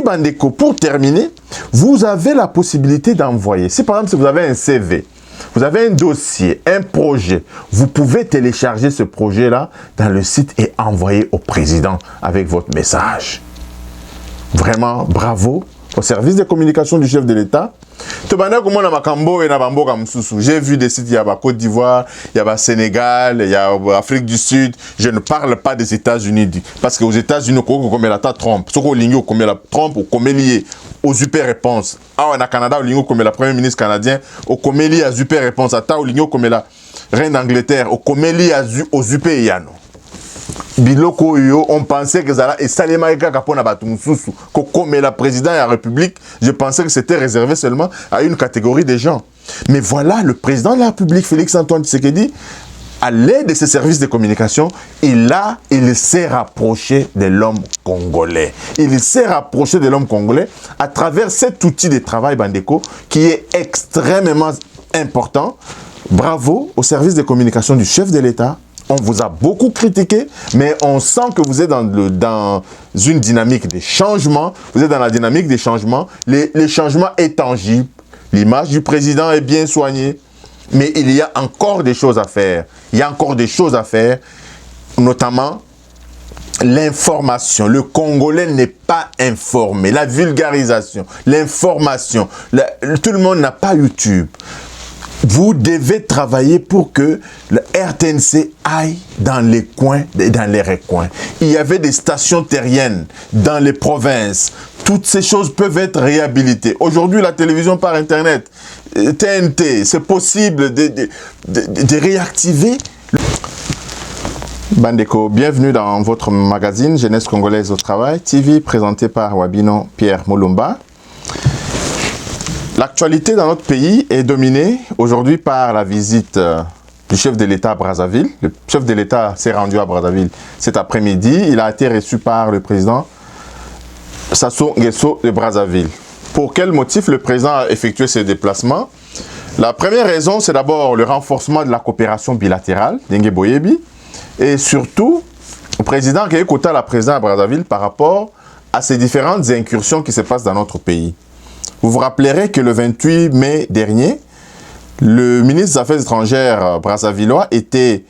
Bandeko, pour terminer, vous avez la possibilité d'envoyer. Si par exemple, si vous avez un CV, vous avez un dossier, un projet, vous pouvez télécharger ce projet-là dans le site et envoyer au président avec votre message. Vraiment, bravo au service de communication du chef de l'État. J'ai vu des sites, il y a Côte d'Ivoire, il y a Sénégal, il y a Afrique du Sud. Je ne parle pas des États-Unis. Parce qu'aux États-Unis, on a la Trump. Ce qu'on a la Trump, on a lié aux super réponses. Ah, au Canada, on a la Premier ministre canadien, on a lié à super réponses. À on a la reine d'Angleterre, on a lié aux super yano. Biloko yo, on pensait que ça et Salema Kapona Batumususu, comme la présidente de la République, je pensais que c'était réservé seulement à une catégorie de gens. Mais voilà, le président de la République, Félix-Antoine Tshisekedi, à l'aide de ses services de communication, il s'est rapproché de l'homme congolais. Il s'est rapproché de l'homme congolais à travers cet outil de travail Bandeko qui est extrêmement important. Bravo au service de communication du chef de l'État. On vous a beaucoup critiqué, mais on sent que vous êtes dans une dynamique de changement. Vous êtes dans la dynamique des changements. Les changements est tangible. L'image du président est bien soignée. Mais il y a encore des choses à faire. Il y a encore des choses à faire, notamment l'information. Le Congolais n'est pas informé. La vulgarisation, l'information. Tout le monde n'a pas YouTube. Vous devez travailler pour que le RTNC aille dans les coins et dans les recoins. Il y avait des stations terriennes dans les provinces. Toutes ces choses peuvent être réhabilitées. Aujourd'hui, la télévision par Internet, TNT, c'est possible de réactiver. Bandeko, bienvenue dans votre magazine Jeunesse Congolaise au Travail, TV, présenté par Wabino Pierre Moulumba. L'actualité dans notre pays est dominée aujourd'hui par la visite du chef de l'État à Brazzaville. Le chef de l'État s'est rendu à Brazzaville cet après-midi. Il a été reçu par le président Sassou Nguesso de Brazzaville. Pour quel motif le président a effectué ce déplacement? La première raison, c'est d'abord le renforcement de la coopération bilatérale, Dengue Boyebi, et surtout, le président qui a écouté la présidence à Brazzaville par rapport à ces différentes incursions qui se passent dans notre pays. Vous vous rappellerez que le 28 mai dernier, le ministre des Affaires étrangères brazzavillois était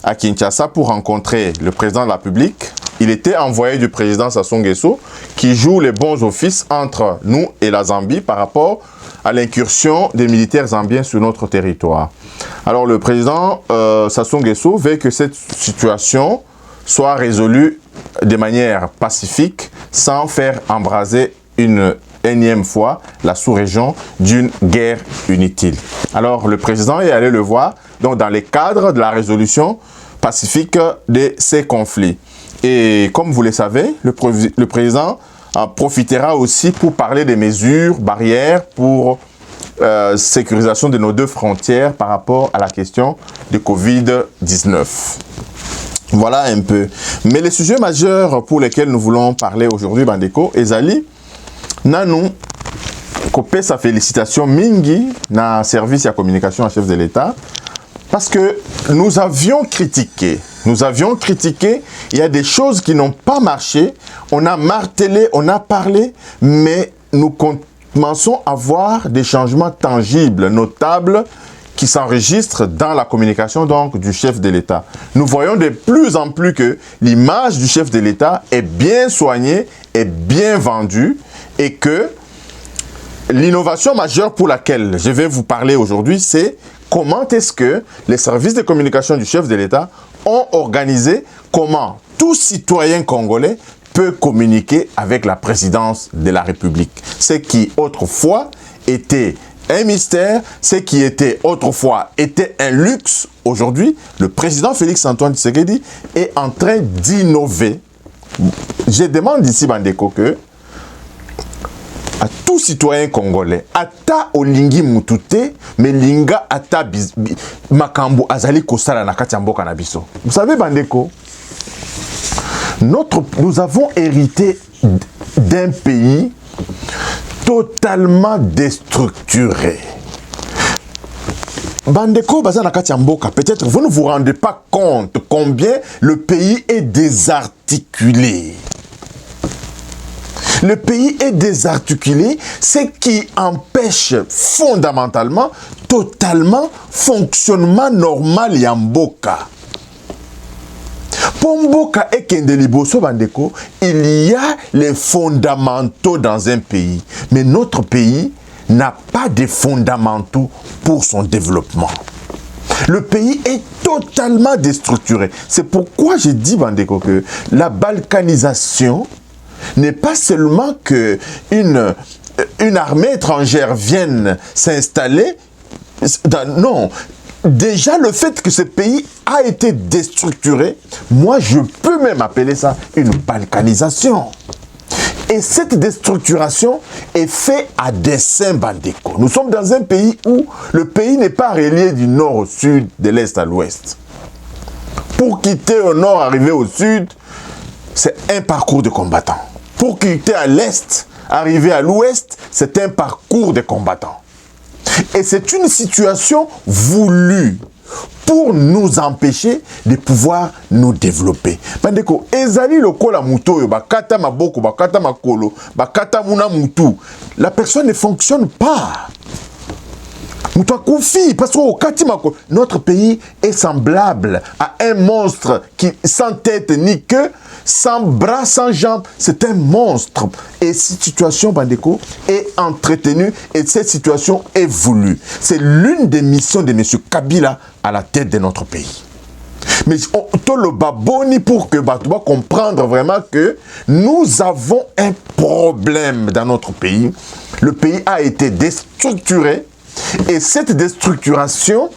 à Kinshasa pour rencontrer le président de la République. Il était envoyé du président Sassou Nguesso qui joue les bons offices entre nous et la Zambie par rapport à l'incursion des militaires zambiens sur notre territoire. Alors le président Sassou Nguesso veut que cette situation soit résolue de manière pacifique sans faire embraser une énième fois la sous-région d'une guerre inutile. Alors le président est allé le voir donc dans les cadres de la résolution pacifique de ces conflits. Et comme vous le savez, le président profitera aussi pour parler des mesures barrières pour sécurisation de nos deux frontières par rapport à la question de Covid-19. Voilà un peu. Mais les sujets majeurs pour lesquels nous voulons parler aujourd'hui, Bandeko, Ezali, Nanou, Kopé sa félicitation mingi na service et à communication en chef de l'État parce que nous avions critiqué, il y a des choses qui n'ont pas marché, on a martelé, on a parlé, mais nous commençons à voir des changements tangibles, notables, qui s'enregistrent dans la communication donc du chef de l'État. Nous voyons de plus en plus que l'image du chef de l'État est bien soignée, est bien vendue, et que l'innovation majeure pour laquelle je vais vous parler aujourd'hui, c'est comment est-ce que les services de communication du chef de l'État ont organisé comment tout citoyen congolais peut communiquer avec la présidence de la République. Ce qui autrefois était un mystère, ce qui était autrefois était un luxe, aujourd'hui, le président Félix-Antoine Tshisekedi est en train d'innover. Je demande ici, Bandeko, que à tout citoyen congolais, ata olingi mutute, mais linga ata makambo azali kosala na kati ya mboka na biso. Vous savez, Bandeko, nous avons hérité d'un pays totalement déstructuré. Bandeko baza na kati ya mboka, peut-être vous ne vous rendez pas compte combien le pays est désarticulé. Le pays est désarticulé, ce qui empêche fondamentalement, totalement, fonctionnement normal Yamboka. Pour Mboka et Kendeliboso Bandeko, il y a les fondamentaux dans un pays. Mais notre pays n'a pas de fondamentaux pour son développement. Le pays est totalement déstructuré. C'est pourquoi j'ai dit, Bandeko, que la balkanisation n'est pas seulement que une armée étrangère vienne s'installer. Non. Déjà, le fait que ce pays a été déstructuré, moi, je peux même appeler ça une balkanisation. Et cette déstructuration est faite à dessein, Bandeko. Nous sommes dans un pays où le pays n'est pas relié du nord au sud, de l'est à l'ouest. Pour quitter au nord, arriver au sud, c'est un parcours de combattants. Pour quitter à l'est, arriver à l'ouest, c'est un parcours de combattants. Et c'est une situation voulue pour nous empêcher de pouvoir nous développer. Bandeko, ezali lokola muto yo bakata maboko, bakata makolo, bakata muna mutu. La personne ne fonctionne pas. Muto koufi parce que notre pays est semblable à un monstre qui sans tête ni queue, sans bras, sans jambes. C'est un monstre. Et cette situation, Bandeko, est entretenue et cette situation est voulue. C'est l'une des missions de M. Kabila à la tête de notre pays. Mais tout le baboni pour que Batouba comprendre vraiment que nous avons un problème dans notre pays. Le pays a été déstructuré et cette déstructuration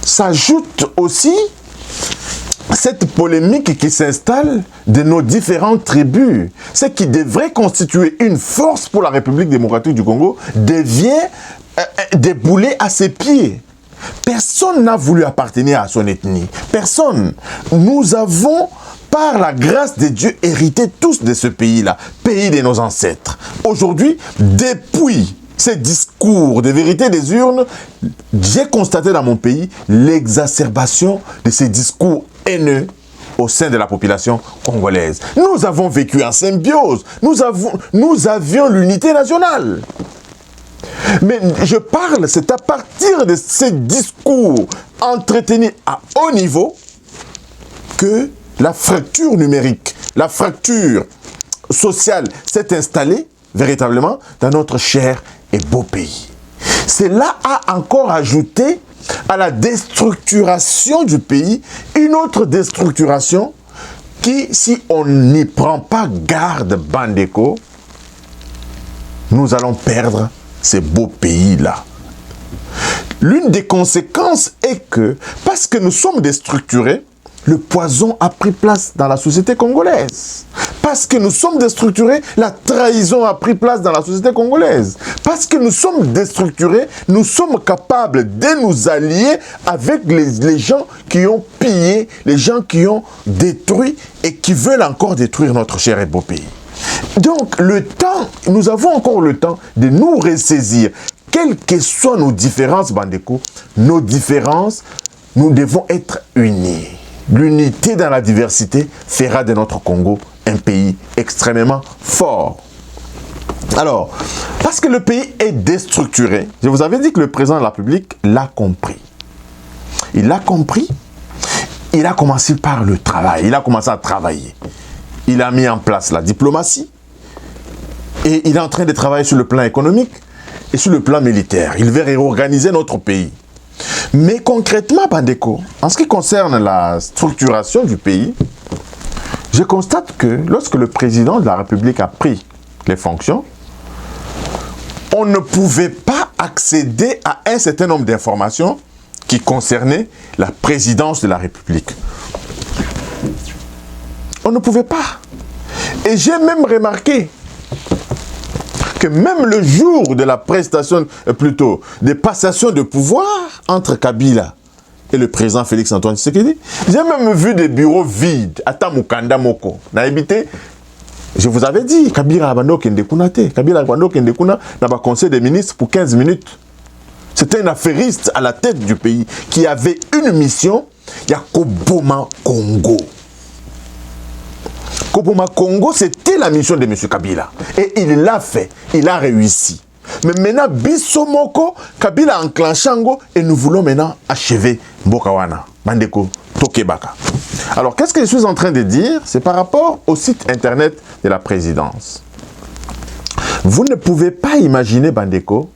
s'ajoute aussi cette polémique qui s'installe de nos différentes tribus, ce qui devrait constituer une force pour la République démocratique du Congo, devient déboulé à ses pieds. Personne n'a voulu appartenir à son ethnie. Personne. Nous avons, par la grâce de Dieu, hérité tous de ce pays-là, pays de nos ancêtres. Aujourd'hui, depuis ces discours de vérité des urnes, j'ai constaté dans mon pays l'exacerbation de ces discours haineux au sein de la population congolaise. Nous avons vécu en symbiose. Nous avions l'unité nationale. Mais je parle, c'est à partir de ces discours entretenus à haut niveau que la fracture numérique, la fracture sociale s'est installée véritablement dans notre cher et beau pays. Cela a encore ajouté à la déstructuration du pays une autre déstructuration qui, si on n'y prend pas garde, Bandeko, nous allons perdre ces beaux pays-là. L'une des conséquences est que, parce que nous sommes déstructurés, le poison a pris place dans la société congolaise. Parce que nous sommes déstructurés, la trahison a pris place dans la société congolaise. Parce que nous sommes déstructurés, nous sommes capables de nous allier avec les gens qui ont pillé, les gens qui ont détruit et qui veulent encore détruire notre cher et beau pays. Donc, le temps, nous avons encore le temps de nous ressaisir. Quelles que soient nos différences, Bandeko, nos différences, nous devons être unis. L'unité dans la diversité fera de notre Congo un pays extrêmement fort. Alors, parce que le pays est déstructuré, je vous avais dit que le président de la République l'a compris. Il l'a compris, il a commencé par le travail, il a commencé à travailler. Il a mis en place la diplomatie et il est en train de travailler sur le plan économique et sur le plan militaire. Il veut réorganiser notre pays. Mais concrètement, Bandeko, en ce qui concerne la structuration du pays, je constate que lorsque le président de la République a pris les fonctions, on ne pouvait pas accéder à un certain nombre d'informations qui concernaient la présidence de la République. On ne pouvait pas. Et j'ai même remarqué que même le jour de la prestation, plutôt, des passations de pouvoir entre Kabila et le président Félix Antoine Tshisekedi, j'ai même vu des bureaux vides à Tamukanda Moko. Je vous avais dit, Kabila Abando Kendekunate, Kabila Abando Kendekuna dans le conseil des ministres pour 15 minutes. C'était un affairiste à la tête du pays qui avait une mission, Yakoboma Congo. Koboma Congo, c'était la mission de M. Kabila. Et il l'a fait, il a réussi. Mais maintenant, Bissomoko, Kabila a enclenché et nous voulons maintenant achever Mbokawana, Bandeko, Tokebaka. Alors, qu'est-ce que je suis en train de dire? C'est par rapport au site internet de la présidence. Vous ne pouvez pas imaginer, Bandeko,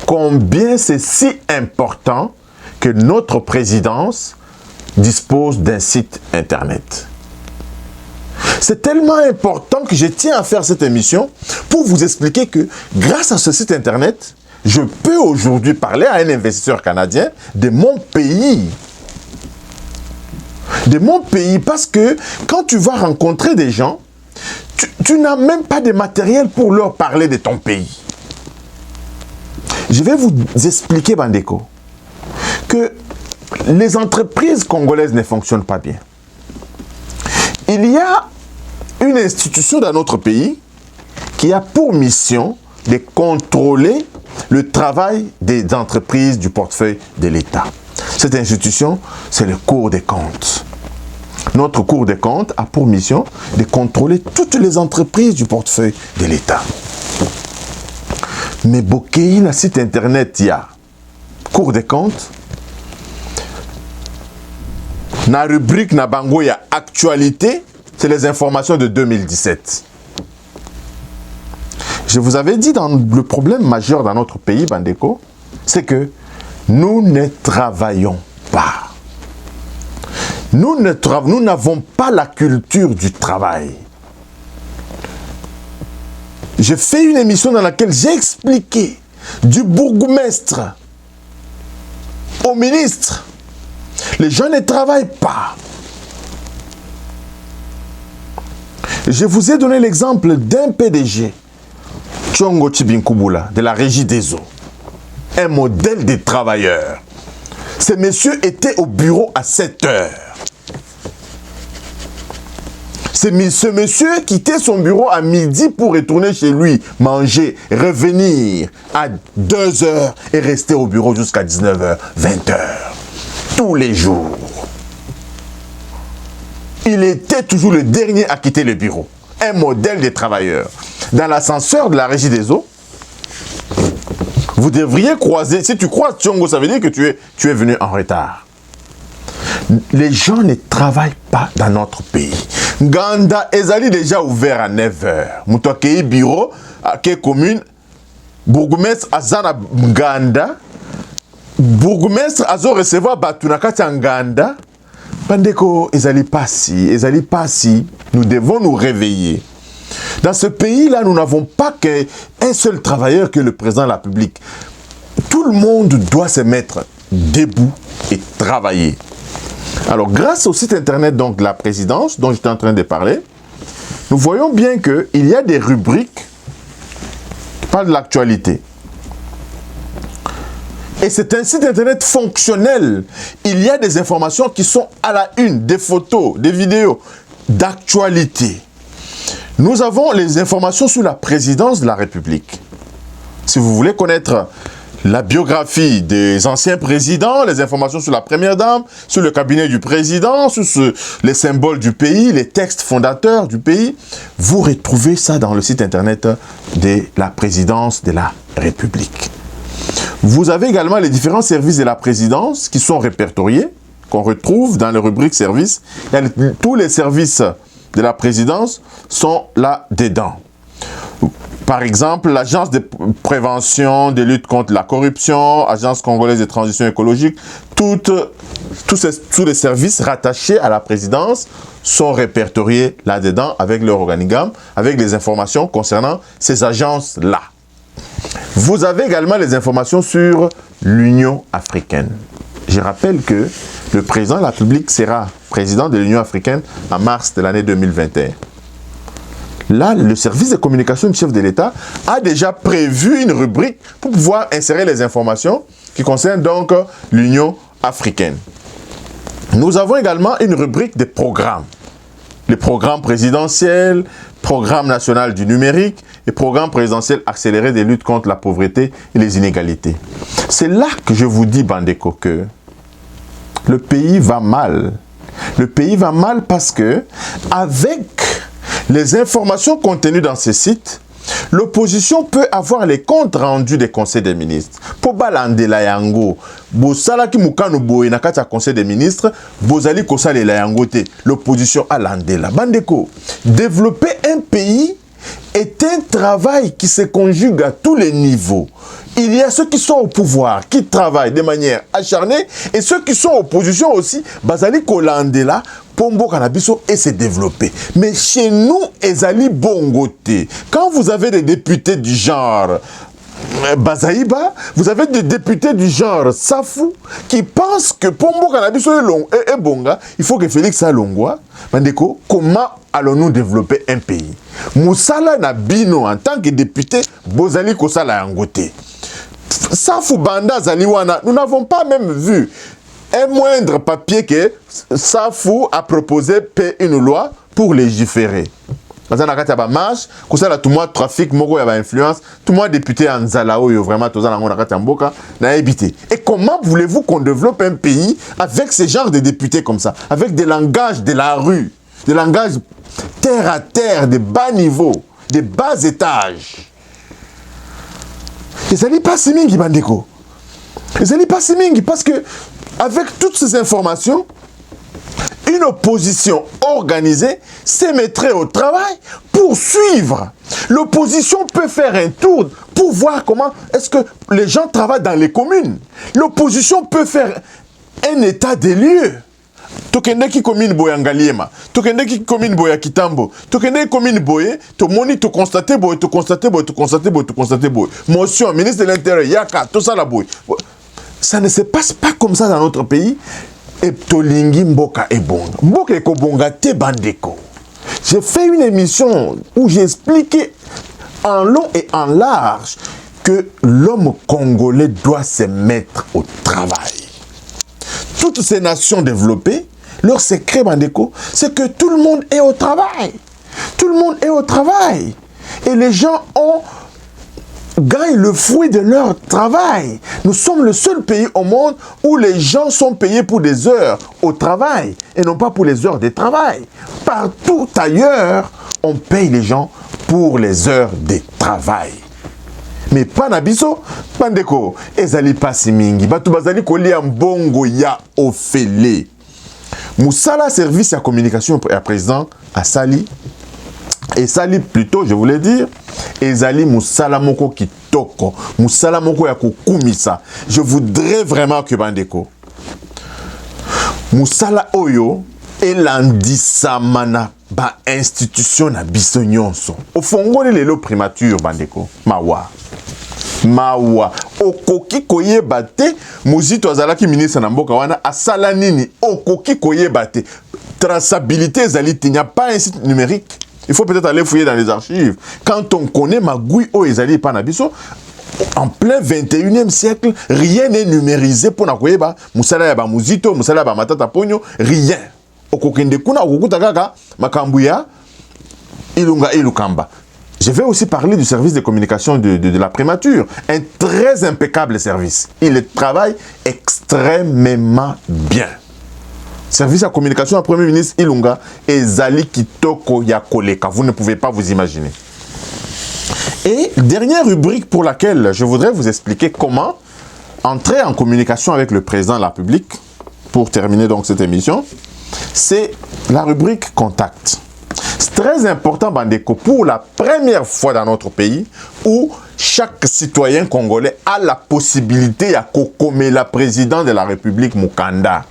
combien c'est si important que notre présidence dispose d'un site internet. C'est tellement important que je tiens à faire cette émission pour vous expliquer que grâce à ce site internet, je peux aujourd'hui parler à un investisseur canadien de mon pays. De mon pays, parce que quand tu vas rencontrer des gens, tu n'as même pas de matériel pour leur parler de ton pays. Je vais vous expliquer, Bandeko, que les entreprises congolaises ne fonctionnent pas bien. Il y a une institution dans notre pays qui a pour mission de contrôler le travail des entreprises du portefeuille de l'État. Cette institution, c'est le Cour des comptes. Notre Cour des comptes a pour mission de contrôler toutes les entreprises du portefeuille de l'État. Mais Bokei, na site internet, il y a Cour des comptes. Na rubrique na bango, il y a actualité. C'est les informations de 2017. Je vous avais dit, dans le problème majeur dans notre pays, Bandeko, c'est que nous ne travaillons pas. Nous n'avons pas la culture du travail. J'ai fait une émission dans laquelle j'ai expliqué du bourgmestre au ministre. Les gens ne travaillent pas. Je vous ai donné l'exemple d'un PDG, Tchongo Chibinkubula, de la Régie des eaux. Un modèle des travailleurs. Ce monsieur était au bureau à 7 heures. Ce monsieur quittait son bureau à midi pour retourner chez lui, manger, revenir à 2 heures et rester au bureau jusqu'à 19h, 20h. Tous les jours. Il était toujours le dernier à quitter le bureau. Un modèle des travailleurs. Dans l'ascenseur de la Régie des eaux, vous devriez croiser. Si tu croises Tchongo, ça veut dire que tu es venu en retard. Les gens ne travaillent pas dans notre pays. Nganda ezali déjà ouvert à 9h. Moutouakei bureau, à quelle commune, bourgmestre Azana Nganda, bourgmestre Azo recevoir Batunakati Nganda. Bandeko ezali passi, nous devons nous réveiller. Dans ce pays-là, nous n'avons pas qu'un seul travailleur que le président de la République. Tout le monde doit se mettre debout et travailler. Alors, grâce au site internet donc, de la présidence, dont j'étais en train de parler, nous voyons bien qu'il y a des rubriques qui parlent de l'actualité. Et c'est un site internet fonctionnel. Il y a des informations qui sont à la une, des photos, des vidéos d'actualité. Nous avons les informations sur la présidence de la République. Si vous voulez connaître la biographie des anciens présidents, les informations sur la première dame, sur le cabinet du président, sur les symboles du pays, les textes fondateurs du pays, vous retrouvez ça dans le site internet de la présidence de la République. Vous avez également les différents services de la présidence qui sont répertoriés, qu'on retrouve dans les rubriques services. Tous les services de la présidence sont là-dedans. Par exemple, l'Agence de prévention de lutte contre la corruption, Agence congolaise de transition écologique, tous les services rattachés à la présidence sont répertoriés là-dedans avec leur organigramme, avec les informations concernant ces agences-là. Vous avez également les informations sur l'Union africaine. Je rappelle que le président de la République sera président de l'Union africaine en mars de l'année 2021. Là, le service de communication du chef de l'État a déjà prévu une rubrique pour pouvoir insérer les informations qui concernent donc l'Union africaine. Nous avons également une rubrique des programmes. Les programmes présidentiels, programme national du numérique et programme présidentiel accéléré de lutte contre la pauvreté et les inégalités. C'est là que je vous dis, Bandeko, que le pays va mal. Le pays va mal parce que, avec les informations contenues dans ces sites, l'opposition peut avoir les comptes rendus des conseils des ministres. Pour balandela yango, bosala ki mukano boye na kati ya conseil des ministres, bozali kosalela yango te. L'opposition a landela. Bandeko, développer un pays est un travail qui se conjugue à tous les niveaux. Il y a ceux qui sont au pouvoir, qui travaillent de manière acharnée, et ceux qui sont en opposition aussi, bazali kolandela, pombo kanabiso et se développer. Mais chez nous, ezali bongote. Quand vous avez des députés du genre Bazaïba, vous avez des députés du genre Safou qui pensent que pombo kanabiso est bonga, il faut que Félix Alongwa, Mandeko, comment allons-nous développer un pays? Moussala Nabino, en tant que député, bozali kosala yangote. Safou Banda Zaliwana, nous n'avons pas même vu un moindre papier que Safou a proposé une loi pour légiférer. Dans un marche, tout le monde trafic, moko y a influence, tout le monde député en Zalao, vraiment tout ça n'a évité. Et comment voulez-vous qu'on développe un pays avec ce genre de députés comme ça, avec des langages de la rue, des langages terre à terre, de bas niveau, de bas étages? Ils n'allaient pas si mingi, bandeko. Ils n'allaient pas si mingi parce que avec toutes ces informations, une opposition organisée se mettrait au travail pour suivre. L'opposition peut faire un tour pour voir comment est-ce que les gens travaillent dans les communes. L'opposition peut faire un état des lieux. Tokendeki commune boya ngaliema, tokendeki commune boya kitambo, tokendeki commune boye, to moni to constater boye, to constater boye, to constater boye, to constater boye. Motion, ministre de l'Intérieur, yaka, tout ça la boye. Ça ne se passe pas comme ça dans notre pays. Et tolingi mboka e bonga. Mboka e ko bonga te bandeko. J'ai fait une émission où j'ai expliqué en long et en large que l'homme congolais doit se mettre au travail. Toutes ces nations développées, leur secret, bandeko, c'est que tout le monde est au travail. Tout le monde est au travail. Et les gens gagnent le fruit de leur travail. Nous sommes le seul pays au monde où les gens sont payés pour des heures au travail et non pas pour les heures de travail. Partout ailleurs, on paye les gens pour les heures de travail. Mais pas nabiso, bandeko, ezali pasi mingi, batu bazali kolia mbongo ya ofele. Moussala service à communication à président à Sali, et Sali plutôt, je voulais dire, ezali Moussala moko kitoko, Moussala moko ya kokumisa. Je voudrais vraiment que bandeko, Moussala oyo, elandisamana ba institution na biso nyonso. Ofongoli lelo primature bandeko, mawa. Mawa okoki koyeba te muzito azalaki ministre na mboka wana asala nini okoki koyeba te traçabilité ezali te, il n'y a pas un site numérique. Il faut peut-être aller fouiller dans les archives. Quand on connaît magui o ezali pa na biso en plein 21e siècle, rien n'est numérisé pour na koyeba musala ya ba muzito, musala ya ba matata ponyo, rien. Okokende kuna okokuta kaka makambu ya ilunga ilukamba. Je vais aussi parler du service de communication de la primature. Un très impeccable service. Il travaille extrêmement bien. Service à communication à Premier ministre Ilunga et Zali Kitoko Yakoleka. Vous ne pouvez pas vous imaginer. Et dernière rubrique pour laquelle je voudrais vous expliquer comment entrer en communication avec le président de la République, pour terminer donc cette émission, c'est la rubrique Contact. C'est très important, bandeko, pour la première fois dans notre pays où chaque citoyen congolais a la possibilité à kokomela la président de la République Mukanda.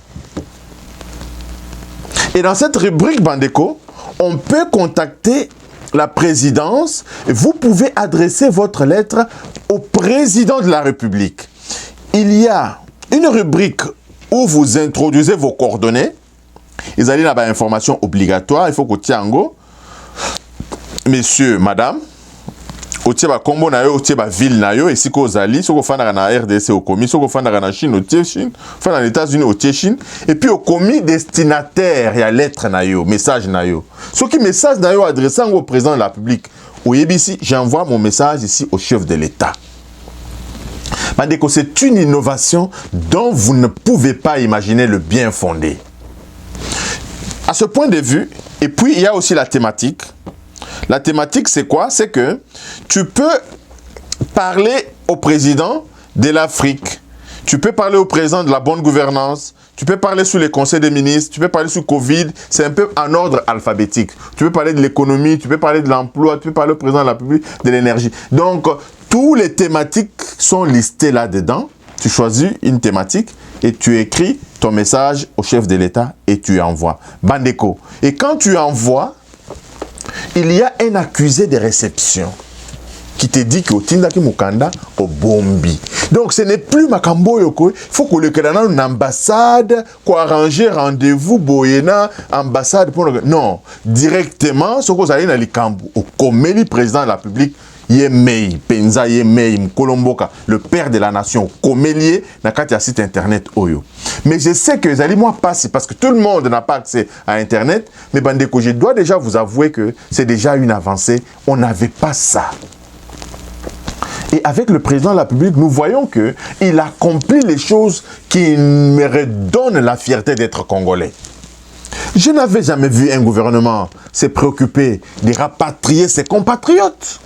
Et dans cette rubrique, bandeko, on peut contacter la présidence et vous pouvez adresser votre lettre au président de la République. Il y a une rubrique où vous introduisez vos coordonnées. Ils allaient là-bas information obligatoire, il faut que tiango. Messieurs, madame, otie ba kombo na yo, otie ba ville na yo, et si ko zali, soko fanda na RDC au commis, soko fanda na Chine, otie Chine, fanda na États-Unis, otie Chine, et puis au commis destinataire, il y a lettre na yo, message na yo. Ce qui message na yo adressé au président de la République, au Yébissi, j'envoie mon message ici au chef de l'État. Bandeko, c'est une innovation dont vous ne pouvez pas imaginer le bien fondé. À ce point de vue, et puis il y a aussi la thématique. La thématique, c'est quoi? C'est que tu peux parler au président de l'Afrique, tu peux parler au président de la bonne gouvernance, tu peux parler sur les conseils des ministres, tu peux parler sur Covid, c'est un peu en ordre alphabétique. Tu peux parler de l'économie, tu peux parler de l'emploi, tu peux parler au président de la République, de l'énergie. Donc, tous les thématiques sont listées là-dedans. Tu choisis une thématique et tu écris ton message au chef de l'État et tu envoies. Bandeko. Et quand tu envoies, il y a un accusé de réception qui te dit que Tindaki Mukanda au Bombi. Donc ce n'est plus Makambo Yoko, il faut que le Canada une ambassade, quoi arranger rendez-vous Boyena, ambassade pour le... Non, directement, ce que vous allez dans les Kambu, au Komeli, président de la République, Yemei, Penza Yemei, Mkolomboka, le père de la nation, Komelier, n'a qu'à site internet Oyo. Mais je sais que les moi passent parce que tout le monde n'a pas accès à internet, mais Bandeko, je dois déjà vous avouer que c'est déjà une avancée, on n'avait pas ça. Et avec le président de la République, nous voyons qu'il accomplit les choses qui me redonnent la fierté d'être congolais. Je n'avais jamais vu un gouvernement se préoccuper de rapatrier ses compatriotes.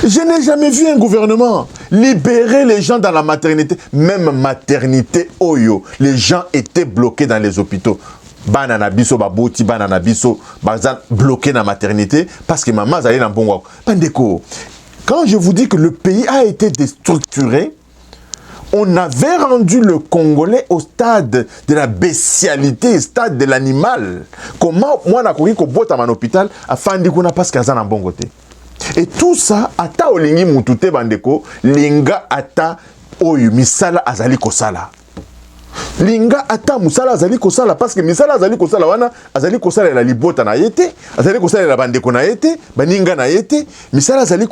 Je n'ai jamais vu un gouvernement libérer les gens dans la maternité. Même maternité Oyo, les gens étaient bloqués dans les hôpitaux. Banana biso baboti banana biso bazan bloqué dans la maternité parce que maman allait dans bon Pandeko. Quand je vous dis que le pays a été déstructuré, on avait rendu le Congolais au stade de la bestialité, au stade de l'animal. Comment moi n'a compris qu'au bout à mon hôpital, afin de qu'on a pas ce qu'il y a un bon côté. Et tout ça, ata olingi mutute bandeko, linga ata oyu misala azali kosala. Linga ata musala azali kosala parce que misala azali kosala wana azali kosala la libota na yete azali kosala la bandeko na yete baninga na yete misala azali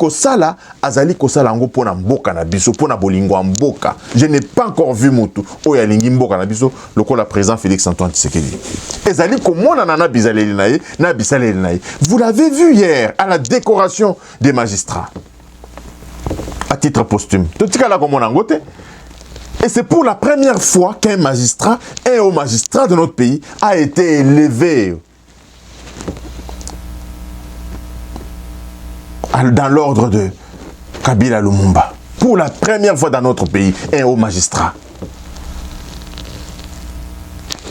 kosala ngo pona mboka na biso pona bolingo mboka. Je n'ai pas encore vu mutu oya lingi mboka na biso lokola président Félix Antoine Tshisekedi. Ezali komona na bizaleli na ye na bisaleli na ye. Vous l'avez vu hier à la décoration des magistrats à titre posthume. Totika la komona ngote. Et c'est pour la première fois qu'un magistrat, un haut magistrat de notre pays, a été élevé dans l'ordre de Kabila Lumumba. Pour la première fois dans notre pays, un haut magistrat.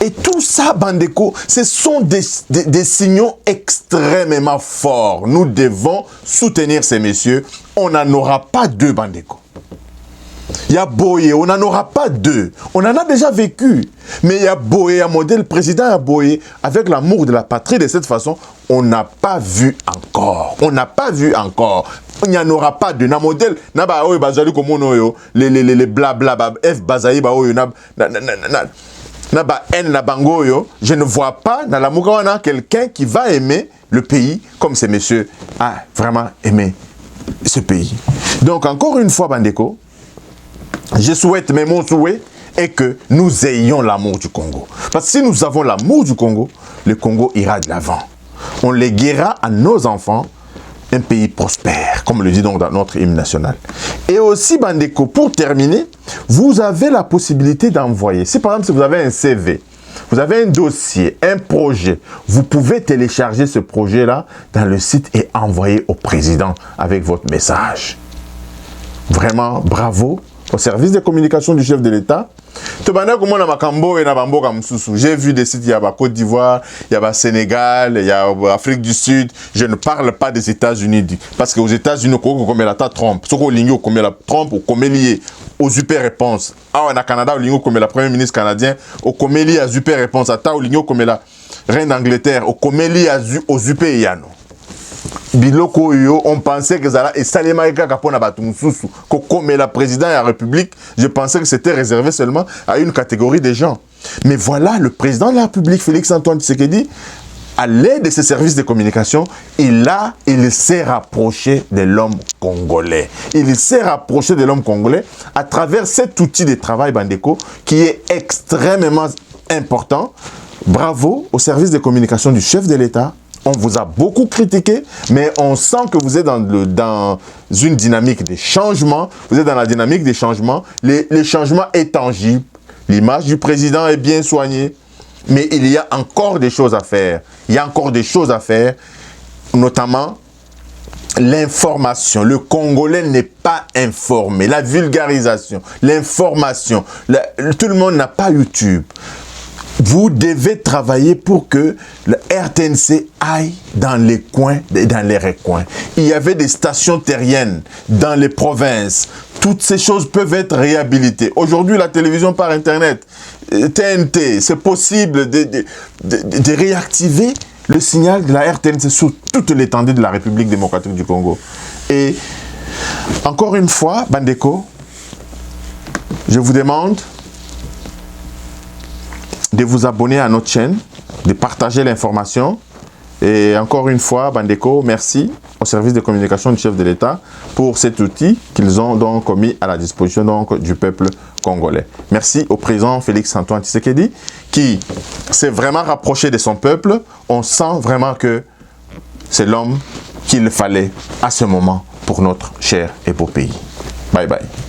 Et tout ça, Bandeko, ce sont des signaux extrêmement forts. Nous devons soutenir ces messieurs. On n'en aura pas deux, Bandeko. Il y a Boye, on n'en aura pas deux. On en a déjà vécu. Mais il y a Boye, un modèle président à Boye, avec l'amour de la patrie de cette façon, on n'a pas vu encore. On n'a pas vu encore. Il n'y en aura pas de. Na modèle, na ba oyo bazali komono yo, les blabla, F bazayi ba oyo, na ba N na bango yo, je ne vois pas dans la Moukawana quelqu'un qui va aimer le pays comme ces messieurs a vraiment aimé ce pays. Donc encore une fois, Bandeko, je souhaite, mais mon souhait est que nous ayons l'amour du Congo. Parce que si nous avons l'amour du Congo, le Congo ira de l'avant. On léguera à nos enfants un pays prospère, comme le dit donc dans notre hymne national. Et aussi, Bandeko, pour terminer, vous avez la possibilité d'envoyer. Si par exemple, si vous avez un CV, vous avez un dossier, un projet, vous pouvez télécharger ce projet-là dans le site et envoyer au président avec votre message. Vraiment, bravo au service de communication du chef de l'État. J'ai vu des sites, il y a Côte d'Ivoire, il y a Sénégal, il y a Afrique du Sud. Je ne parle pas des États-Unis. Parce qu'aux États-Unis, on a la Trump. Ce qu'on a la Trump, on a lié aux super réponses. Ah, au Canada, on a la Premier ministre canadien, on a lié à super réponses. À on a la reine d'Angleterre, on a lié aux super yano. Biloko yo, on pensait que ça et Salema Kapona Batumususu, comme la présidente de la République, je pensais que c'était réservé seulement à une catégorie de gens. Mais voilà, le président de la République, Félix Antoine Tshisekedi, à l'aide de ses services de communication, il s'est rapproché de l'homme congolais. Il s'est rapproché de l'homme congolais à travers cet outil de travail, Bandeko, qui est extrêmement important. Bravo au service de communication du chef de l'État. On vous a beaucoup critiqué, mais on sent que vous êtes dans une dynamique de changement. Vous êtes dans la dynamique des changements. Les changements est tangible. L'image du président est bien soignée. Mais il y a encore des choses à faire. Il y a encore des choses à faire, notamment l'information. Le Congolais n'est pas informé. La vulgarisation, l'information. Tout le monde n'a pas YouTube. Vous devez travailler pour que le RTNC aille dans les coins et dans les recoins. Il y avait des stations terriennes dans les provinces. Toutes ces choses peuvent être réhabilitées. Aujourd'hui, la télévision par Internet, TNT, c'est possible de réactiver le signal de la RTNC sur toute l'étendue de la République démocratique du Congo. Et encore une fois, Bandeko, je vous demande de vous abonner à notre chaîne, de partager l'information. Et encore une fois, Bandeko, merci au service de communication du chef de l'État pour cet outil qu'ils ont donc mis à la disposition donc, du peuple congolais. Merci au président Félix-Antoine Tshisekedi qui s'est vraiment rapproché de son peuple. On sent vraiment que c'est l'homme qu'il fallait à ce moment pour notre cher et beau pays. Bye bye.